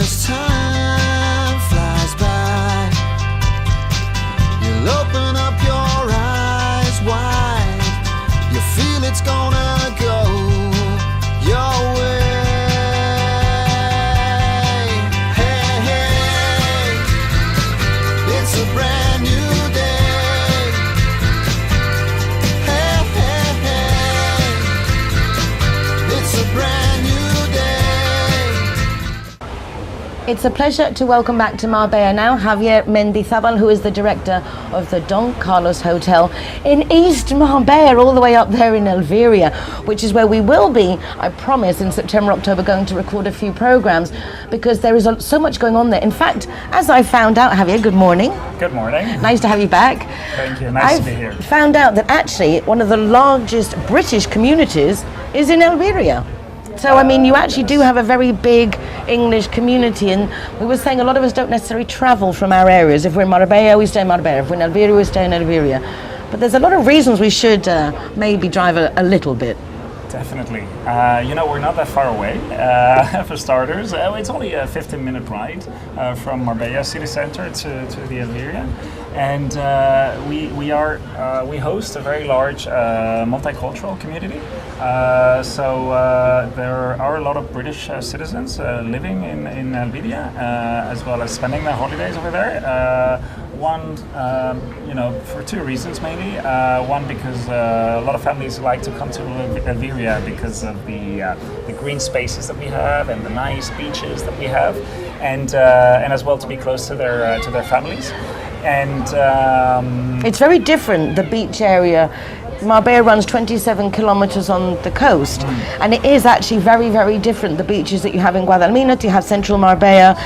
as time flies by, you'll open up your eyes wide. You feel it's gonna go your way. Hey, hey, it's a brand new day. Hey, hey, hey, it's a brand new day. It's a pleasure to welcome back to Marbella now Javier Mendizabal, who is the director of the Don Carlos Hotel in East Marbella, all the way up there in Elviria, which is where we will be, I promise, in September, October, going to record a few programs, because there is so much going on there. In fact, as I found out, Javier, good morning. Good morning. Nice to have you back. Thank you. Nice to be here. I've found out that actually one of the largest British communities is in Elviria. So, I mean, you actually do have a very big English community, and we were saying a lot of us don't necessarily travel from our areas. If we're in Marbella, we stay in Marbella. If we're in Elviria, we stay in Elviria. But there's a lot of reasons we should maybe drive a little bit. Definitely. We're not that far away, for starters. It's only a 15-minute ride from Marbella city center to the Elviria. And we host a very large multicultural community. So there are a lot of British citizens living in Elviria, as well as spending their holidays over there. One, for two reasons mainly. One, because a lot of families like to come to Elviria because of the green spaces that we have and the nice beaches that we have, and as well to be close to their families. And it's very different, the beach area. Marbella runs 27 kilometers on the coast, and it is actually very, very different, the beaches that you have in Guadalmina. You have central Marbella,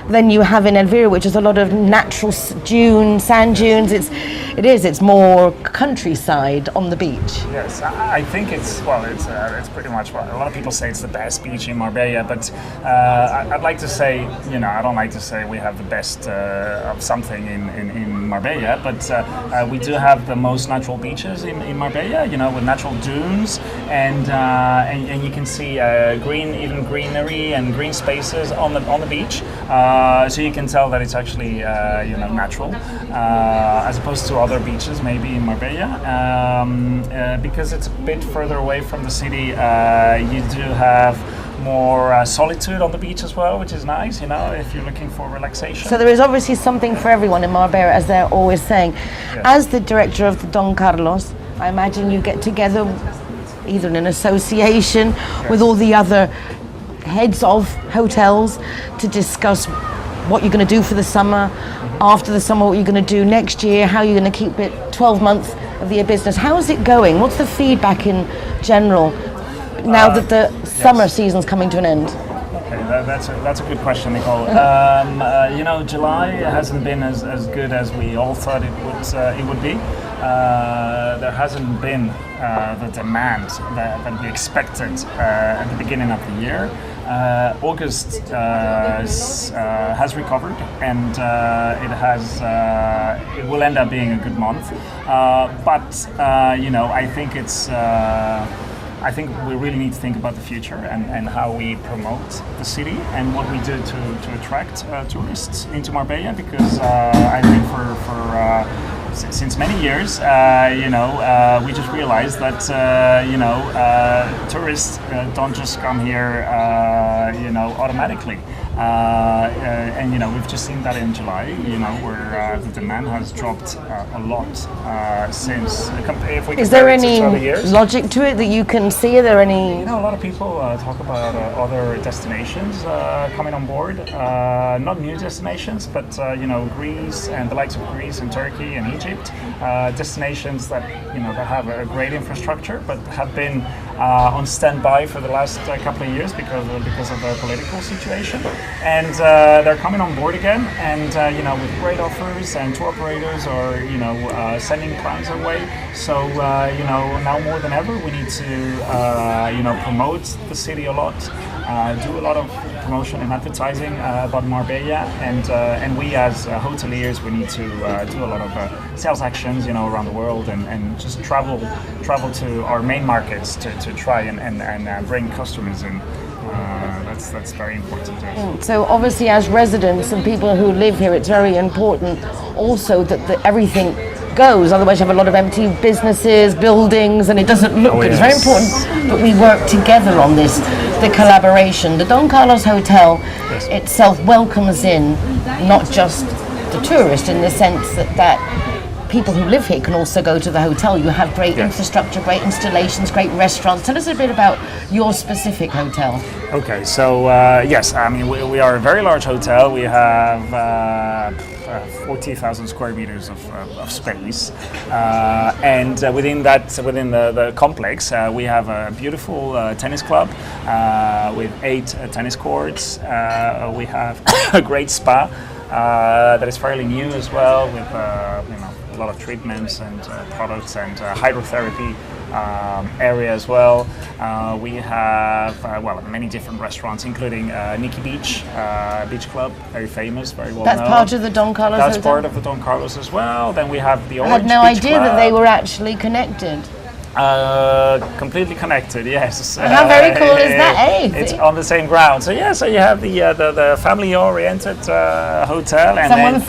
then you have in Elviria, which is a lot of natural sand dunes. It's more countryside on the beach. Yes, I think it's pretty much, a lot of people say it's the best beach in Marbella, but I'd like to say, I don't like to say we have the best of something in Marbella, but we do have the most natural beaches in Marbella, with natural dunes, and you can see greenery and green spaces on the beach, so you can tell that it's actually natural, as opposed to other beaches maybe in Marbella, because it's a bit further away from the city. You do have more solitude on the beach as well, which is nice, if you're looking for relaxation. So there is obviously something for everyone in Marbella, as they're always saying. Yes. As the director of the Don Carlos, I imagine you get together either in an association with all the other heads of hotels to discuss what you're going to do for the summer, after the summer what you're going to do next year, how you're going to keep it 12 months of the year business. How is it going? What's the feedback in general now that the summer season's coming to an end? Okay, that's a good question, Nicole. July hasn't been as good as we all thought it would be. There hasn't been the demand that we expected at the beginning of the year. August has recovered, and it will end up being a good month. I think we really need to think about the future and how we promote the city and what we do to attract tourists into Marbella, because I think since many years, we just realized that tourists don't just come here, automatically. We've just seen that in July, where the demand has dropped a lot since. If we Is there compare it to any other years. logic to it that you can see? Are there any? A lot of people talk about other destinations coming on board. Not new destinations, but Greece and the likes of Greece and Turkey and Egypt. Destinations that that have a great infrastructure, but have been on standby for the last couple of years because of the political situation. And they're coming on board again, and with great offers, and tour operators are sending clients our way. So now more than ever, we need to promote the city a lot, do a lot of promotion and advertising about Marbella, and we as hoteliers, we need to do a lot of sales actions around the world, and just travel to our main markets to try and bring customers in. that's very important to us. So obviously, as residents and people who live here, it's very important also that everything goes. Otherwise, you have a lot of empty businesses, buildings, and it doesn't look good. It's very important that we work together on this, the collaboration. The Don Carlos Hotel itself welcomes in not just the tourist in the sense that people who live here can also go to the hotel. You have great infrastructure, great installations, great restaurants. Tell us a bit about your specific hotel. Okay, so yes, I mean we are a very large hotel. We have 40,000 square meters of space, and within the complex, we have a beautiful tennis club with 8 tennis courts. We have a great spa that is fairly new as well, with a lot of treatments and products and hydrotherapy area as well. We have many different restaurants, including Nikki Beach Club, very famous, very well known. That's part of the Don Carlos That's Hotel? part of the Don Carlos as well. Then we have the I Orange had no Beach idea Club. that they were actually connected. Completely connected, yes. How very cool is that, eh? It's on the same ground. So yeah, so you have the family-oriented hotel, and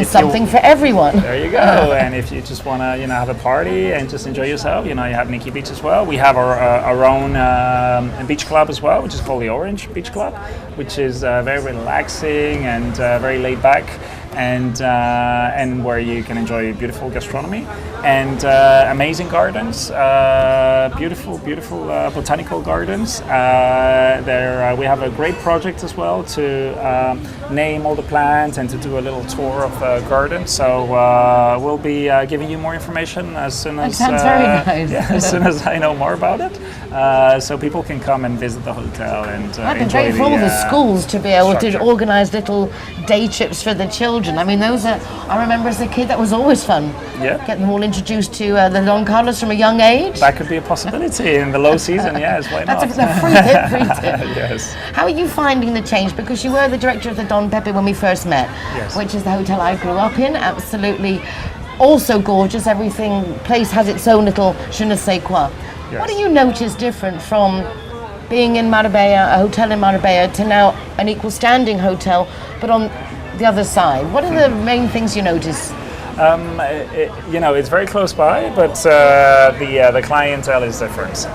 something for everyone. There you go. And if you just want to, have a party and just enjoy yourself, you have Nikki Beach as well. We have our own beach club as well, which is called the Orange Beach Club, which is very relaxing and very laid back. And where you can enjoy beautiful gastronomy and amazing gardens, beautiful botanical gardens. We have a great project as well to name all the plants and to do a little tour of the garden. So we'll be giving you more information as soon as that sounds very nice. As soon as I know more about it, so people can come and visit the hotel and That'd be enjoy great for all the schools to be able to structure. organise little day trips for the children. I mean, I remember as a kid, that was always fun. Yeah. Get them all introduced to the Don Carlos from a young age. That could be a possibility in the low season, yes, why not? That's a free tip. Yes. How are you finding the change? Because you were the director of the Don Pepe when we first met, Yes. which is the hotel I grew up in. Absolutely, also gorgeous. Place has its own little je ne sais quoi. Yes. What do you notice different from being in Marbella, a hotel in Marbella, to now an equal standing hotel, but on the other side? What are the main things you notice? It's very close by, but the clientele is different.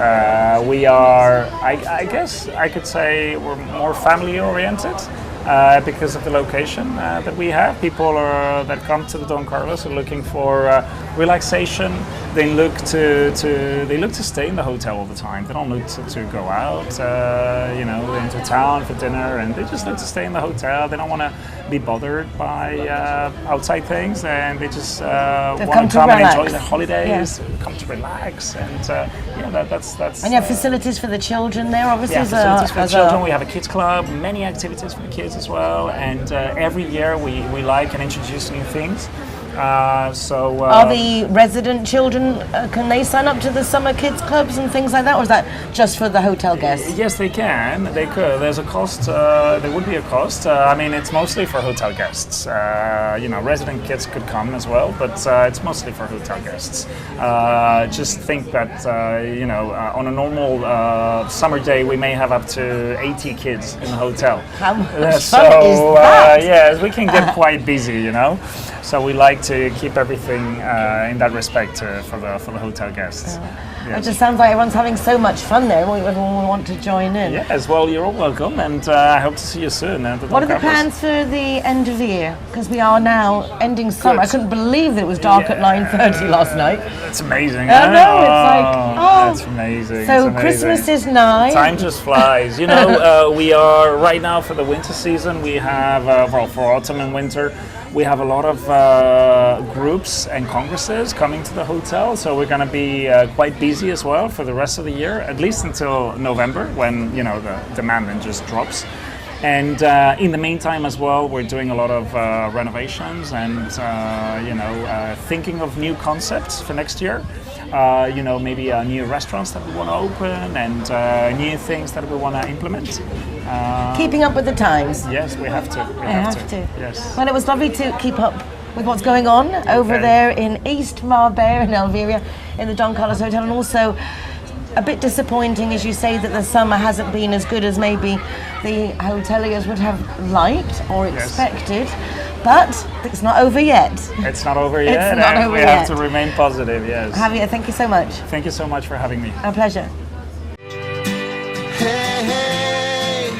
We are, I guess I could say, we're more family oriented. Because of the location that we have, people that come to the Don Carlos are looking for relaxation. They look to stay in the hotel all the time. They don't look to go out, into town for dinner, and they just look to stay in the hotel. They don't want to be bothered by outside things, and they just want to come and enjoy the holidays, come to relax, and that's. And you have facilities for the children there, obviously. Yeah, facilities for the children. We have a kids club, many activities for the kids as well, and every year we like and introduce new things. Are the resident children, can they sign up to the summer kids clubs and things like that, or is that just for the hotel guests? Yes, they can. They could. There's a cost. There would be a cost. It's mostly for hotel guests. Resident kids could come as well, but it's mostly for hotel guests. Just think that on a normal summer day, we may have up to 80 kids in the hotel. How much fun is that? Yes, we can get quite busy, So we like to keep everything in that respect for the hotel guests. Yes. It just sounds like everyone's having so much fun there. Everyone will want to join in. Yes, well, you're all welcome, and I hope to see you soon. What are the plans for the end of the year? Because we are now ending summer. Good. I couldn't believe that it was dark at 9:30 last night. That's amazing. I know, it's like, That's amazing. So it's amazing. Christmas is nigh. Time just flies. We are right now for the winter season. We have, for autumn and winter, we have a lot of groups and congresses coming to the hotel, so we're going to be quite busy as well for the rest of the year, at least until November, when the demand then just drops. And in the meantime as well, we're doing a lot of renovations and thinking of new concepts for next year. Maybe new restaurants that we want to open and new things that we want to implement. Keeping up with the times. Yes, we have to. We have to. Yes. Well, it was lovely to keep up with what's going on over there in East Marbella in Elviria in the Don Carlos Hotel, and also a bit disappointing, as you say, that the summer hasn't been as good as maybe the hoteliers would have liked or expected. But it's not over yet. It's not over yet. It's not over we yet. have to remain positive, yes. Javier, thank you so much. Thank you so much for having me. A pleasure. Hey, hey.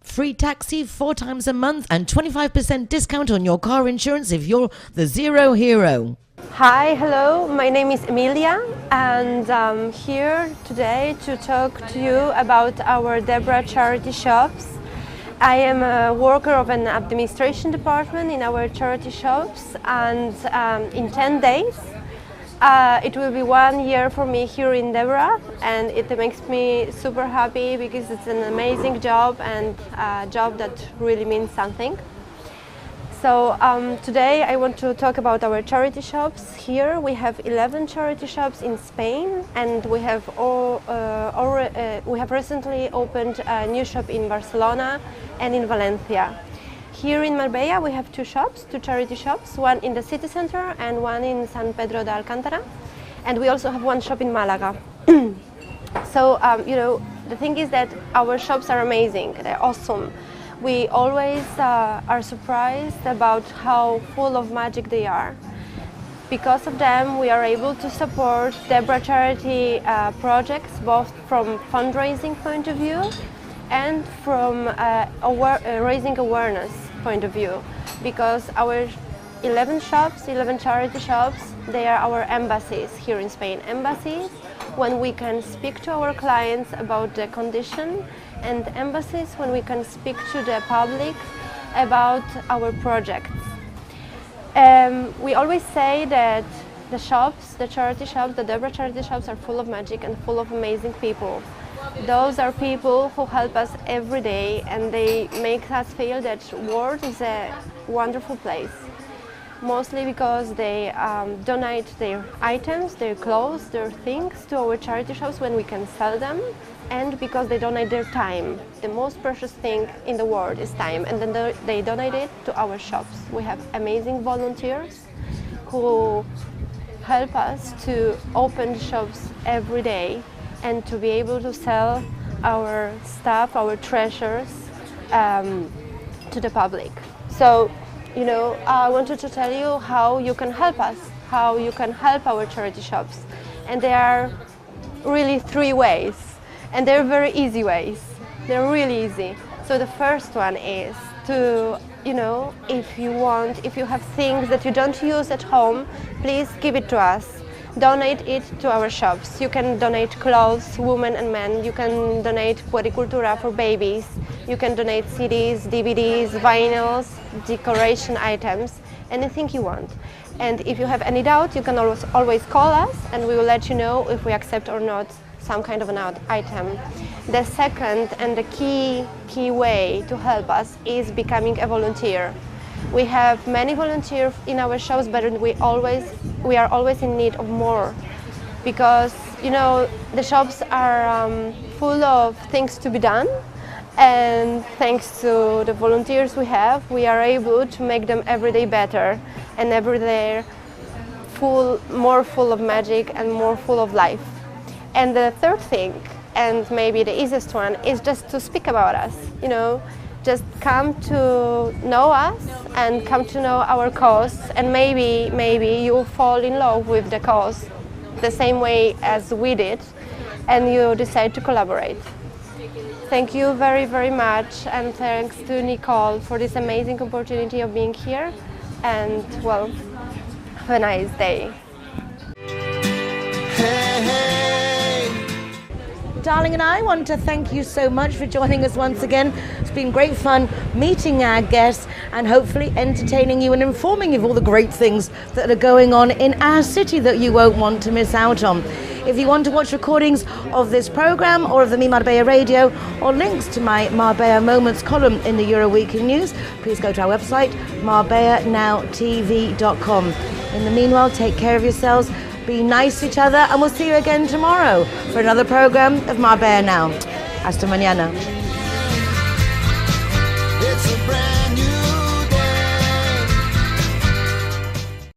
Free taxi 4 times a month and 25% discount on your car insurance if you're the zero hero. Hi, hello, my name is Emilia and I'm here today to talk to you about our Debra charity shops. I am a worker of an administration department in our charity shops, and in 10 days it will be 1 year for me here in Debra, and it makes me super happy because it's an amazing job and a job that really means something. So today I want to talk about our charity shops. Here we have 11 charity shops in Spain, and we have recently opened a new shop in Barcelona and in Valencia. Here in Marbella we have 2 shops, 2 charity shops, one in the city center and one in San Pedro de Alcántara, and we also have 1 shop in Malaga. So you know, the thing is that our shops are amazing, they're awesome. We always are surprised about how full of magic they are. Because of them, we are able to support Debra charity projects, both from fundraising point of view and from raising awareness point of view. Because our 11 shops, 11 charity shops, they are our embassies here in Spain. Embassies when we can speak to our clients about the condition, and embassies when we can speak to the public about our projects. We always say that the shops, the charity shops, the Debra charity shops are full of magic and full of amazing people. Those are people who help us every day, and they make us feel that world is a wonderful place. Mostly because they donate their items, their clothes, their things to our charity shops when we can sell them, and because they donate their time. The most precious thing in the world is time, and then they donate it to our shops. We have amazing volunteers who help us to open shops every day and to be able to sell our stuff, our treasures to the public. So, you know, I wanted to tell you how you can help us, how you can help our charity shops. And there are really 3 ways, and they're very easy ways. They're really easy. So the first one is to, you know, if you have things that you don't use at home, please give it to us. Donate it to our shops. You can donate clothes, women and men. You can donate puericultura for babies. You can donate CDs, DVDs, vinyls, decoration items, anything you want. And if you have any doubt, you can always call us, and we will let you know if we accept or not some kind of an item. The second and the key way to help us is becoming a volunteer. We have many volunteers in our shops, but we are always in need of more, because, you know, the shops are full of things to be done, and thanks to the volunteers we have, we are able to make them every day better and every day more full of magic and more full of life. And the third thing, and maybe the easiest one, is just to speak about us. You know, just come to know us and come to know our cause, and maybe you will fall in love with the cause the same way as we did, and you decide to collaborate. Thank you very, very much, and thanks to Nicole for this amazing opportunity of being here, and well, have a nice day. Hey, hey. Darling, and I want to thank you so much for joining us once again. It's been great fun meeting our guests and hopefully entertaining you and informing you of all the great things that are going on in our city that you won't want to miss out on. If you want to watch recordings of this program or of the Me Marbella Radio or links to my Marbella Moments column in the Euro Weekly News, please go to our website, marbellanowtv.com. In the meanwhile, take care of yourselves, be nice to each other, and we'll see you again tomorrow for another program of Marbella Now. Hasta mañana. It's a brand new